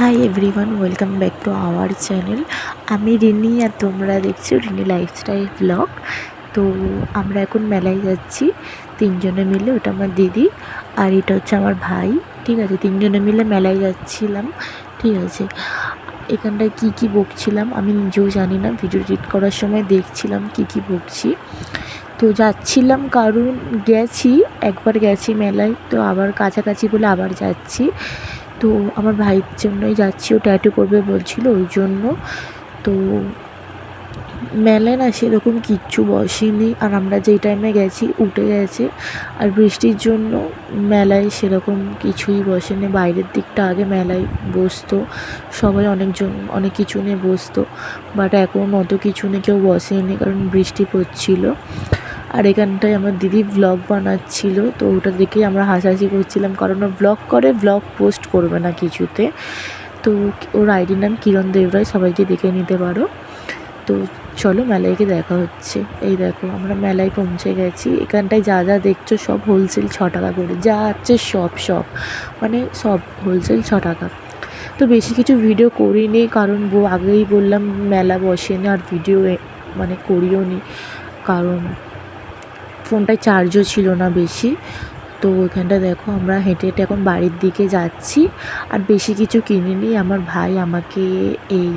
Hi everyone, welcome back to our channel. আমি রিনি আর তোমরা দেখছো রিনি লাইফস্টাইল ব্লগ। তো আমরা এখন মেলায় যাচ্ছি তিনজনে মিলে। ওটা আমার দিদি আর এটা হচ্ছে আমার ভাই। ঠিক আছে, তিনজনে মিলে মেলায় যাচ্ছিলাম। ঠিক আছে, এখানটায় কী কী বকছিলাম আমি নিজেও জানি না, ভিডিও এডিট করার সময় দেখছিলাম কী কী বকছি। তো যাচ্ছিলাম কারণ একবার গেছি মেলায়, তো আবার কাছাকাছি বলে আবার যাচ্ছি। তো আমার ভাইয়ের জন্যই যাচ্ছি, ও ট্যাটু করবে বলছিল ওই জন্য। তো মেলায় না সেরকম কিচ্ছু বসেনি, আর আমরা যেই টাইমে গেছি উঠে গেছে। আর বৃষ্টির জন্য মেলায় সেরকম কিছুই বসেনি। বাইরের দিকটা আগে মেলায় বসতো, সবাই অনেকজন অনেক কিছু নিয়ে বসতো, বাট এখন অত কিছু নিয়ে কেউ বসেনি কারণ বৃষ্টি পড়ছিল। আর এখানটায় আমার দিদি ভ্লগ বানাচ্ছিল, তো ওটা দেখেই আমরা হাসাহাসি করছিলাম, কারণ ও ভ্লগ পোস্ট করবে না কিছুতে। তো ওর আইডির নাম কিরণ দেবরায়, সবাইকে দেখে নিতে পারো। তো চলো মেলায় গিয়ে দেখা হচ্ছে। এই দেখো আমরা মেলায় পৌঁছে গেছি। এখানটায় যা যা দেখছো সব হোলসেল 6 টাকা করে, যা আছে সব মানে সব হোলসেল 6 টাকা। তো বেশি কিছু ভিডিও করিনি কারণ আগেই বললাম মেলা বসেনি, আর ভিডিও মানে করিও নি কারণ ফোনটায় চার্জও ছিল না বেশি। তো ওইখানটা দেখো আমরা হেঁটে হেঁটে এখন বাড়ির দিকে যাচ্ছি, আর বেশি কিছু কিনিনি। আমার ভাই আমাকে এই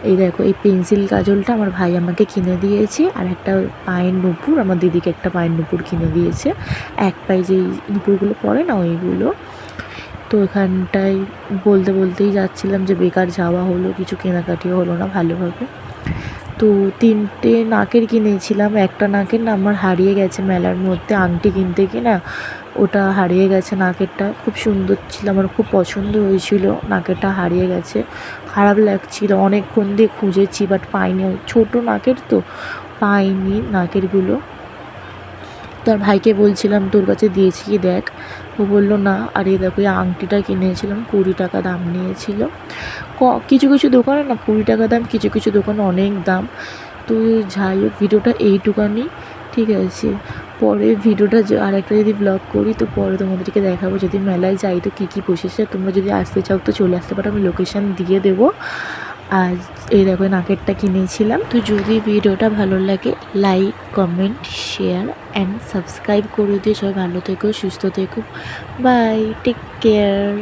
এই দেখো এই পেন্সিল কাজলটা আমার ভাই আমাকে কিনে দিয়েছে, আর একটা পায়ের নুপুর আমার দিদিকে একটা পায়ের নুপুর কিনে দিয়েছে, এক পায়ে যেই নুপুরগুলো পরে না ওইগুলো। তো এখানটায় বলতেই যাচ্ছিলাম যে বেকার যাওয়া হলো, কিছু কেনাকাটিও হলো না ভালোভাবে। তো 3টে নাকের কিনেছিলাম, একটা নাকের না আমার হারিয়ে গেছে মেলার মধ্যে, আংটি কিনতে কিনা ওটা হারিয়ে গেছে। নাকেরটা খুব সুন্দর ছিল, আমার খুব পছন্দ হয়েছিল, নাকেরটা হারিয়ে গেছে, খারাপ লাগছিল। অনেকক্ষণ দিয়ে খুঁজেছি বাট পাইনি, ছোটো নাকের তো পাইনি নাকেরগুলো। তো আর ভাইকে বলছিলাম তোর কাছে দিয়েছি কি দেখ, ও বললো না। আর এই দেখো এই আংটিটা কিনেছিলাম, 20 টাকা দাম নিয়েছিল। কিছু কিছু দোকানে না 20 টাকা দাম, কিছু কিছু দোকানে অনেক দাম। তো যাই হোক, ভিডিওটা এইটুকানি, ঠিক আছে। পরে ভিডিওটা আর একটা যদি ব্লগ করি তো পরে তোমাদেরকে দেখাবো, যদি মেলায় যাই তো কী কী বসেছে। তোমরা যদি আসতে চাও তো চলে আসতে পারো, আমি লোকেশান দিয়ে দেবো। আর এই দেখো নাকেরটা কিনেছিলাম। তো যদি ভিডিওটা ভালো লাগে like, comment, share and subscribe করে দিও। সবাই ভালো থেকো, সুস্থ থেকো, বাই, টেক কেয়ার।